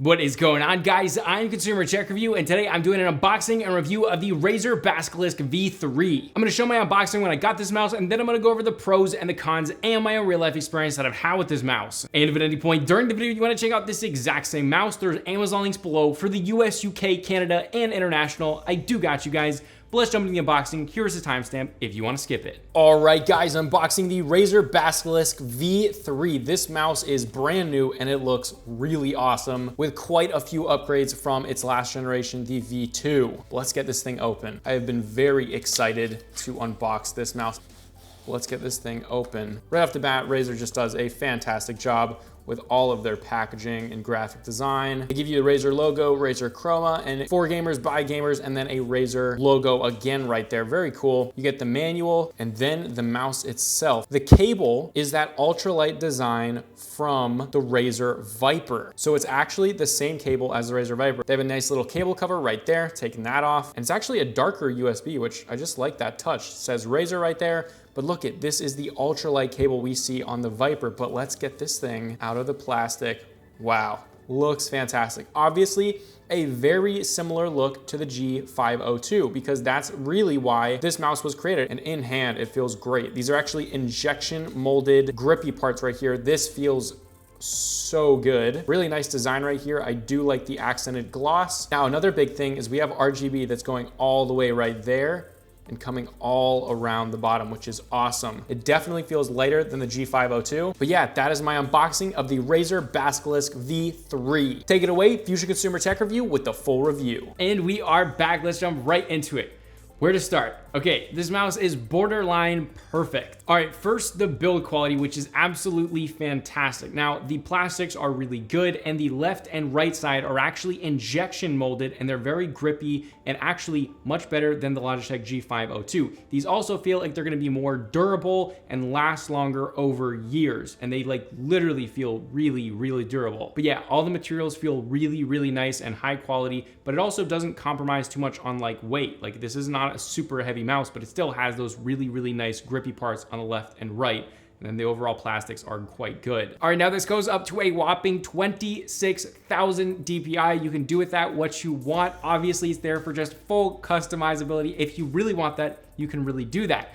What is going on, guys? I'm Consumer Tech Review, and today I'm doing an unboxing and review of the Razer Basilisk V3. I'm gonna show my unboxing when I got this mouse, and then I'm gonna go over the pros and the cons and my own real life experience that I've had with this mouse. And if at any point during the video you wanna check out this exact same mouse, there's Amazon links below for the US, UK, Canada, and international. I do got you guys. But let's jump into the unboxing. Here's the timestamp if you want to skip it. All right, guys, unboxing the Razer Basilisk V3. This mouse is brand new and it looks really awesome with quite a few upgrades from its last generation, the V2. Let's get this thing open. I have been very excited to unbox this mouse. Let's get this thing open. Right off the bat, Razer just does a fantastic job with all of their packaging and graphic design. They give you the Razer logo, Razer Chroma, and for gamers, by gamers, and then a Razer logo again right there. Very cool. You get the manual and then the mouse itself. The cable is that ultralight design from the Razer Viper. So it's actually the same cable as the Razer Viper. They have a nice little cable cover right there, taking that off. And it's actually a darker USB, which I just like that touch. It says Razer right there. But look at this is the ultralight cable we see on the Viper, but let's get this thing out of the plastic. Wow, looks fantastic. Obviously, a very similar look to the G502 because that's really why this mouse was created. And in hand, it feels great. These are actually injection molded grippy parts right here. This feels so good. Really nice design right here. I do like the accented gloss. Now, another big thing is we have RGB that's going all the way right there and coming all around the bottom, which is awesome. It definitely feels lighter than the G502. But yeah, that is my unboxing of the Razer Basilisk V3. Take it away, Fusion Consumer Tech Review with the full review. And we are back. Let's jump right into it. Where to start? Okay, this mouse is borderline perfect. All right, first the build quality, which is absolutely fantastic. Now, the plastics are really good and the left and right side are actually injection molded and they're very grippy and actually much better than the Logitech G502. These also feel like they're gonna be more durable and last longer over years. And they like literally feel really, really durable. But yeah, all the materials feel really, really nice and high quality, but it also doesn't compromise too much on like weight. Like this is not a super heavy mouse, but it still has those really, really nice grippy parts on the left and right. And then the overall plastics are quite good. All right, now this goes up to a whopping 26,000 DPI. You can do with that what you want. Obviously, it's there for just full customizability. If you really want that, you can really do that.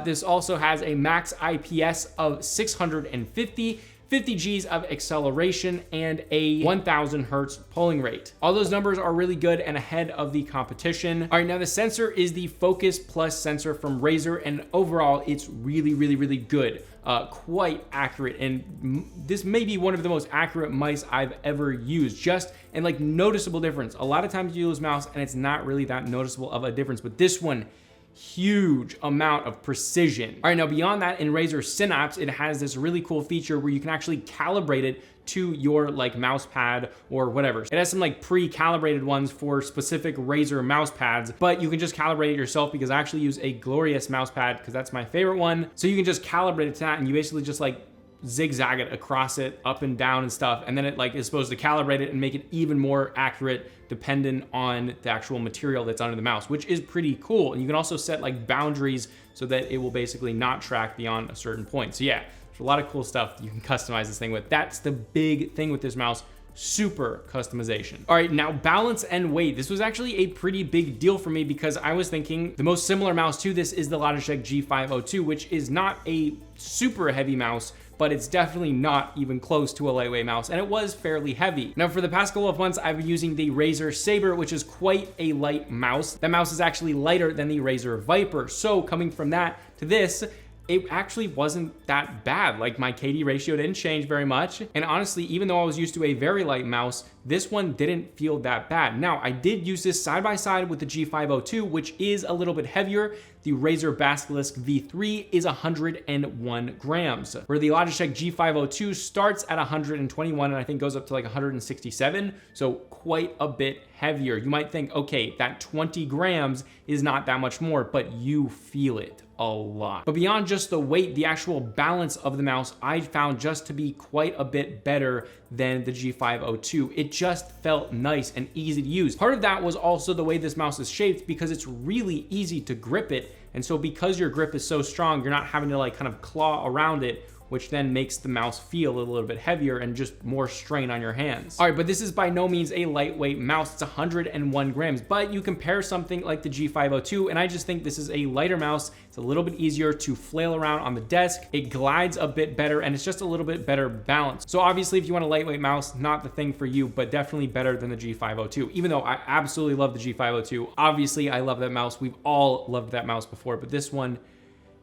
This also has a max IPS of 650, 50 Gs of acceleration, and a 1000 Hertz polling rate. All those numbers are really good and ahead of the competition. All right, now the sensor is the Focus Plus sensor from Razer, and overall, it's really, really, really good. Quite accurate, and this may be one of the most accurate mice I've ever used. Just and like noticeable difference. A lot of times you use mouse and it's not really that noticeable of a difference, but this one, huge amount of precision. All right, now beyond that, in Razer Synapse, it has this really cool feature where you can actually calibrate it to your like mouse pad or whatever. It has some like pre-calibrated ones for specific Razer mouse pads, but you can just calibrate it yourself because I actually use a Glorious mouse pad because that's my favorite one. So you can just calibrate it to that and you basically just like zigzag it across it, up and down and stuff, and then it like is supposed to calibrate it and make it even more accurate dependent on the actual material that's under the mouse, which is pretty cool. And you can also set like boundaries so that it will basically not track beyond a certain point. So yeah, there's a lot of cool stuff you can customize this thing with. That's the big thing with this mouse. Super customization. All right, now balance and weight. This was actually a pretty big deal for me because I was thinking the most similar mouse to this is the Logitech G502, which is not a super heavy mouse, but it's definitely not even close to a lightweight mouse, and it was fairly heavy. Now, for the past couple of months, I've been using the Razer Saber, which is quite a light mouse. That mouse is actually lighter than the Razer Viper. So coming from that to this, it actually wasn't that bad. Like my KD ratio didn't change very much. And honestly, even though I was used to a very light mouse, this one didn't feel that bad. Now, I did use this side by side with the G502, which is a little bit heavier. The Razer Basilisk V3 is 101 grams, where the Logitech G502 starts at 121 and I think goes up to like 167. So quite a bit heavier. You might think, okay, that 20 grams is not that much more, but you feel it a lot. But beyond just the weight, the actual balance of the mouse I found just to be quite a bit better than the G502. It just felt nice and easy to use. Part of that was also the way this mouse is shaped because it's really easy to grip it. And so because your grip is so strong, you're not having to like kind of claw around it which then makes the mouse feel a little bit heavier and just more strain on your hands. All right, but this is by no means a lightweight mouse. It's 101 grams, but you compare something like the G502, and I just think this is a lighter mouse. It's a little bit easier to flail around on the desk. It glides a bit better, and it's just a little bit better balanced. So obviously, if you want a lightweight mouse, not the thing for you, but definitely better than the G502, even though I absolutely love the G502. Obviously, I love that mouse. We've all loved that mouse before, but this one,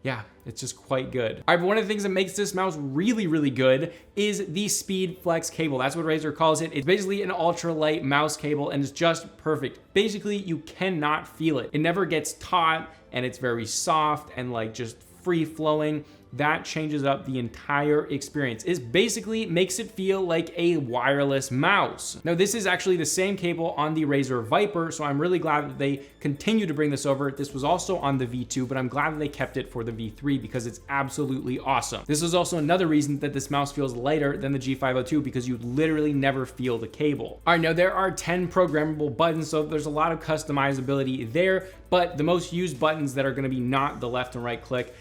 yeah, it's just quite good. All right, but one of the things that makes this mouse really, really good is the Speed Flex cable. That's what Razer calls it. It's basically an ultralight mouse cable, and it's just perfect. Basically, you cannot feel it. It never gets taut, and it's very soft and like just free flowing. That changes up the entire experience. It basically makes it feel like a wireless mouse. Now, this is actually the same cable on the Razer Viper, so I'm really glad that they continue to bring this over. This was also on the V2, but I'm glad that they kept it for the V3 because it's absolutely awesome. This is also another reason that this mouse feels lighter than the G502 because you literally never feel the cable. All right, now there are 10 programmable buttons, so there's a lot of customizability there, but the most used buttons that are gonna be not the left and right click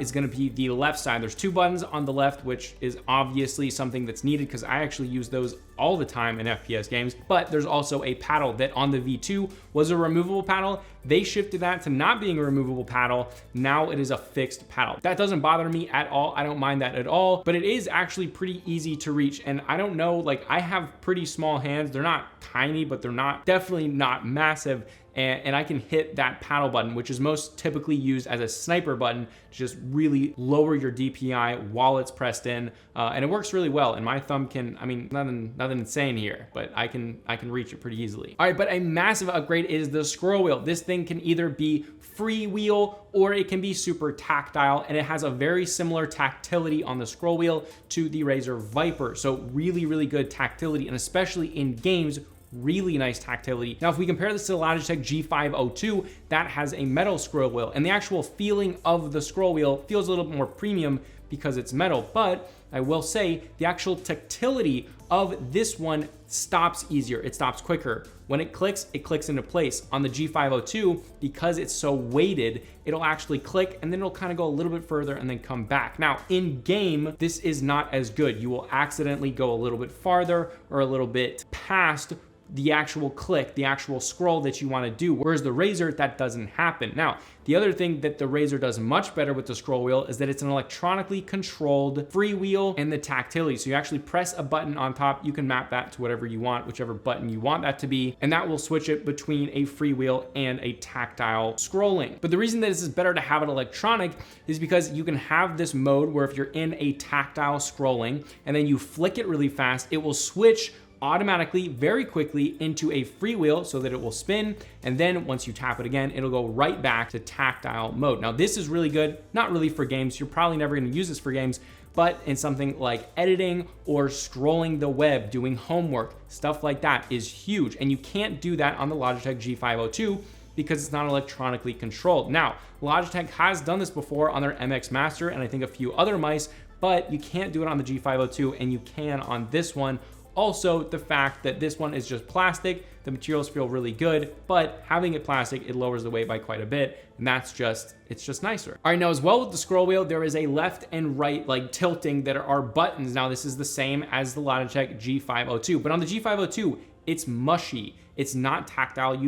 is gonna be the left side. There's 2 buttons on the left, which is obviously something that's needed because I actually use those all the time in FPS games, but there's also a paddle that on the V2 was a removable paddle. They shifted that to not being a removable paddle. Now it is a fixed paddle. That doesn't bother me at all. I don't mind that at all, but it is actually pretty easy to reach. And I don't know, like I have pretty small hands. They're not tiny, but they're definitely not massive. And I can hit that paddle button, which is most typically used as a sniper button to just really lower your DPI while it's pressed in. And it works really well. And my thumb can, I mean, nothing insane here, but I can reach it pretty easily. All right, but a massive upgrade is the scroll wheel. This thing can either be freewheel or it can be super tactile, and it has a very similar tactility on the scroll wheel to the Razer Viper. So really, really good tactility, and especially in games, really nice tactility. Now, if we compare this to the Logitech G502, that has a metal scroll wheel, and the actual feeling of the scroll wheel feels a little bit more premium because it's metal, but I will say the actual tactility of this one stops easier. It stops quicker. When it clicks into place. On the G502, because it's so weighted, it'll actually click and then it'll kind of go a little bit further and then come back. Now, in game, this is not as good. You will accidentally go a little bit farther or a little bit past the actual click, the actual scroll that you want to do. Whereas the Razer, that doesn't happen. Now, the other thing that the Razer does much better with the scroll wheel is that it's an electronically controlled freewheel and the tactility. So you actually press a button on top, you can map that to whatever you want, whichever button you want that to be, and that will switch it between a freewheel and a tactile scrolling. But the reason that this is better to have it electronic is because you can have this mode where if you're in a tactile scrolling and then you flick it really fast, it will switch automatically, very quickly into a freewheel so that it will spin. And then once you tap it again, it'll go right back to tactile mode. Now, this is really good, not really for games. You're probably never gonna use this for games, but in something like editing or scrolling the web, doing homework, stuff like that is huge. And you can't do that on the Logitech G502 because it's not electronically controlled. Now, Logitech has done this before on their MX Master and I think a few other mice, but you can't do it on the G502 and you can on this one. Also, the fact that this one is just plastic, the materials feel really good, but having it plastic, it lowers the weight by quite a bit, and it's just nicer. All right, now as well with the scroll wheel, there is a left and right like tilting that are buttons. Now this is the same as the Logitech G502, but on the G502, it's mushy. It's not tactile.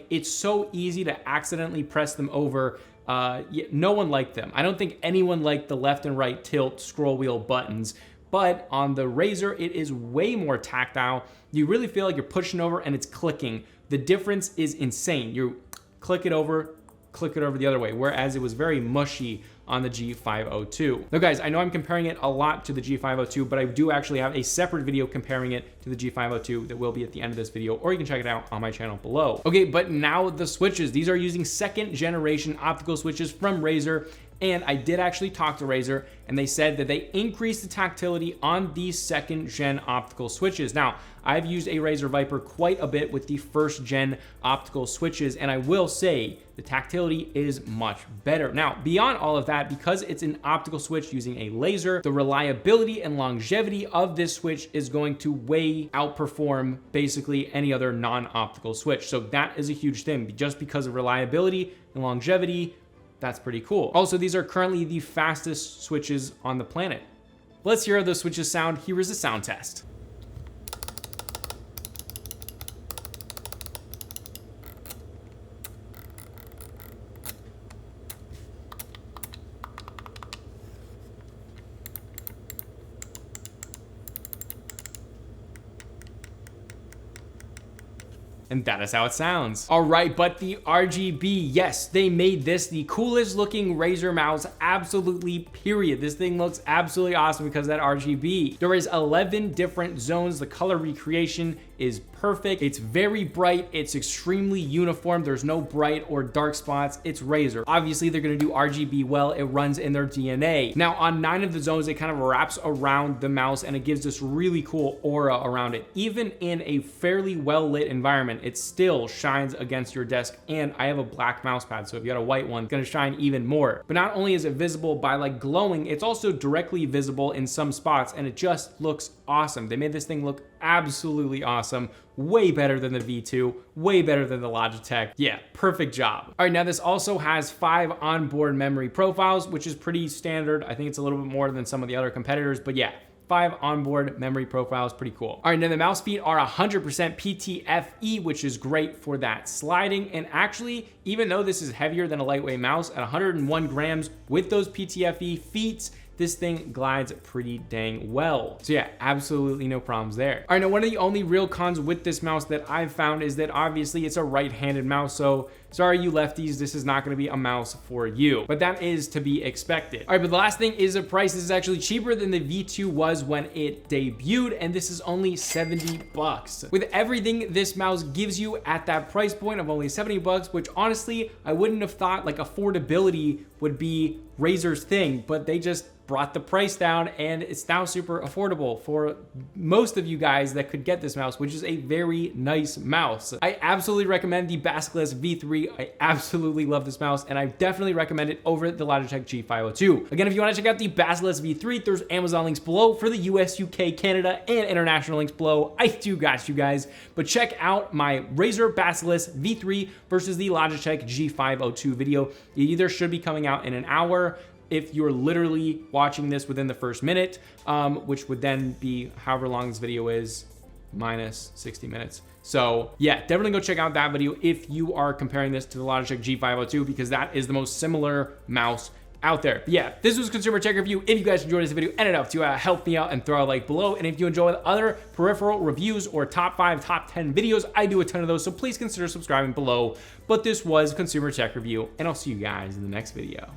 It's so easy to accidentally press them over. No one liked them. I don't think anyone liked the left and right tilt scroll wheel buttons. But on the Razer, it is way more tactile. You really feel like you're pushing over and it's clicking. The difference is insane. You click it over the other way, whereas it was very mushy on the G502. Now guys, I know I'm comparing it a lot to the G502, but I do actually have a separate video comparing it to the G502 that will be at the end of this video, or you can check it out on my channel below. Okay, but now the switches. These are using 2nd generation optical switches from Razer. And I did actually talk to Razer, and they said that they increased the tactility on these 2nd gen optical switches. Now, I've used a Razer Viper quite a bit with the 1st gen optical switches, and I will say the tactility is much better. Now, beyond all of that, because it's an optical switch using a laser, the reliability and longevity of this switch is going to way outperform basically any other non-optical switch. So that is a huge thing. Just because of reliability and longevity, that's pretty cool. Also, these are currently the fastest switches on the planet. Let's hear how those switches sound. Here is a sound test. And that is how it sounds. All right, but the RGB, yes, they made this the coolest looking Razer mouse, absolutely, period. This thing looks absolutely awesome because of that RGB. There is 11 different zones. The color recreation is perfect. It's very bright. It's extremely uniform. There's no bright or dark spots. It's Razer. Obviously, they're gonna do RGB well. It runs in their DNA. Now, on 9 of the zones, it kind of wraps around the mouse and it gives this really cool aura around it. Even in a fairly well-lit environment, it still shines against your desk. And I have a black mouse pad, so if you got a white one, it's gonna shine even more. But not only is it visible by like glowing, it's also directly visible in some spots, and it just looks awesome. They made this thing look absolutely awesome. Way better than the V2, way better than the Logitech. Yeah, perfect job. All right, now this also has 5 onboard memory profiles, which is pretty standard. I think it's a little bit more than some of the other competitors, but yeah, 5 onboard memory profiles, pretty cool. All right, now the mouse feet are 100% PTFE, which is great for that sliding. And actually, even though this is heavier than a lightweight mouse at 101 grams with those PTFE feet, this thing glides pretty dang well. So yeah, absolutely no problems there. All right, now one of the only real cons with this mouse that I've found is that obviously it's a right-handed mouse, so sorry you lefties, this is not gonna be a mouse for you, but that is to be expected. All right, but the last thing is the price. This is actually cheaper than the V2 was when it debuted, and this is only 70 bucks. With everything this mouse gives you at that price point of only 70 bucks, which honestly, I wouldn't have thought like affordability would be Razer's thing, but they just brought the price down and it's now super affordable for most of you guys that could get this mouse, which is a very nice mouse. I absolutely recommend the Basilisk V3. I absolutely love this mouse and I definitely recommend it over the Logitech G502. Again, if you want to check out the Basilisk V3, there's Amazon links below for the US, UK, Canada, and international links below. I do got you guys, but check out my Razer Basilisk V3 versus the Logitech G502 video. It either should be coming out in an hour, if you're literally watching this within the first minute, which would then be however long this video is, minus 60 minutes. So yeah, definitely go check out that video if you are comparing this to the Logitech G502, because that is the most similar mouse out there. But yeah, this was Consumer Tech Review. If you guys enjoyed this video, ended up to help me out and throw a like below. And if you enjoy other peripheral reviews or top 5, top 10 videos, I do a ton of those, so please consider subscribing below. But this was Consumer Tech Review, and I'll see you guys in the next video.